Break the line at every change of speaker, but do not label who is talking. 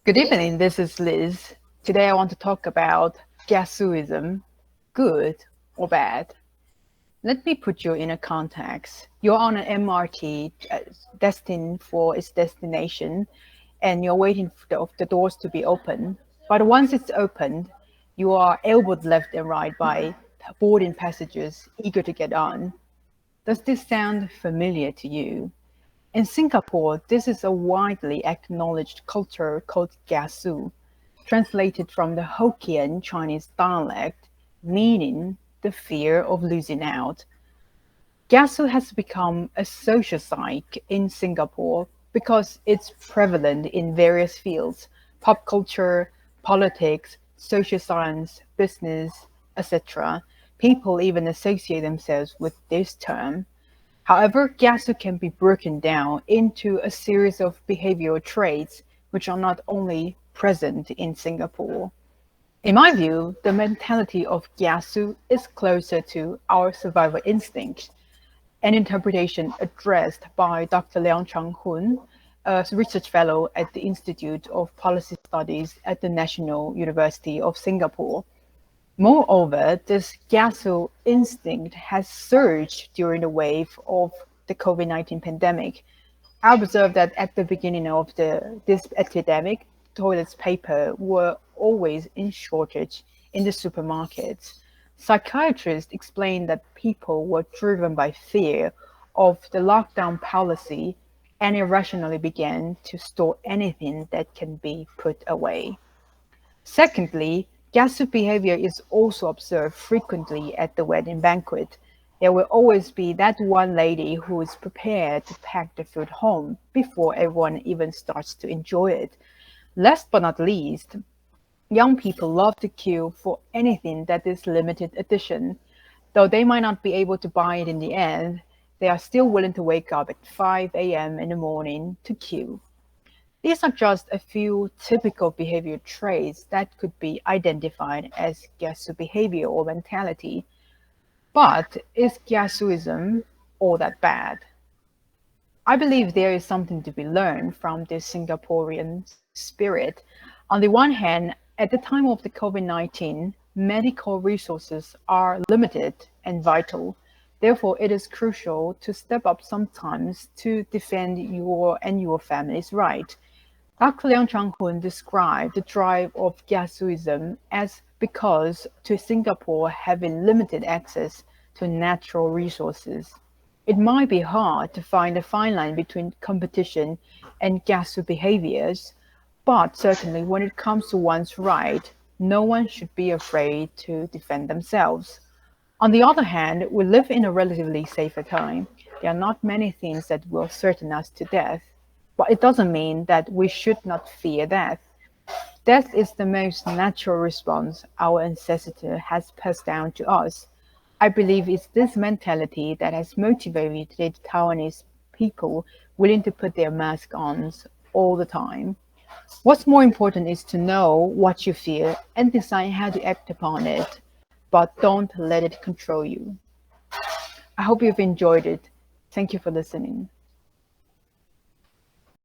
Good evening, this is Liz. Today I want to talk about Kiasuism, good or bad. Let me put you in a context. You're on an MRT destined for its destination and you're waiting for the doors to be open. But once it's opened, you are elbowed left and right by boarding passengers eager to get on. Does this sound familiar to you? In Singapore, this is a widely acknowledged culture called Kiasu, translated from the Hokkien Chinese dialect, meaning the fear of losing out. Kiasu has become a social psyche in Singapore because it's prevalent in various fields: pop culture, politics, social science, business, etc. People even associate themselves with this term. However, Kiasu can be broken down into a series of behavioral traits which are not only present in Singapore. In my view, the mentality of Kiasu is closer to our survival instinct, an interpretation addressed by Dr. Leong Chang-hun, a research fellow at the Institute of Policy Studies at the National University of Singapore. Moreover, this Kiasu instinct has surged during the wave of the COVID-19 pandemic. I observed that at the beginning of this epidemic, toilet paper were always in shortage in the supermarkets. Psychiatrists explained that people were driven by fear of the lockdown policy and irrationally began to store anything that can be put away. Secondly, Kiasu behavior is also observed frequently at the wedding banquet. There will always be that one lady who is prepared to pack the food home before everyone even starts to enjoy it. Last but not least, young people love to queue for anything that is limited edition. Though they might not be able to buy it in the end, they are still willing to wake up at 5 a.m. in the morning to queue. These are just a few typical behavior traits that could be identified as Kiasu behavior or mentality. But is Kiasuism all that bad? I believe there is something to be learned from this Singaporean spirit. On the one hand, at the time of the COVID-19, medical resources are limited and vital. Therefore, it is crucial to step up sometimes to defend your and your family's right. Dr. Leong Chang-hun described the drive of Kiasuism as because to Singapore having limited access to natural resources. It might be hard to find a fine line between competition and Kiasu behaviors, but certainly when it comes to one's right, no one should be afraid to defend themselves. On the other hand, we live in a relatively safer time. There are not many things that will threaten us to death. But it doesn't mean that we should not fear death. Death is the most natural response our ancestor has passed down to us. I believe it's this mentality that has motivated the Taiwanese people willing to put their mask on all the time. What's more important is to know what you feel and decide how to act upon it, but don't let it control you. I hope you've enjoyed it. Thank you for listening.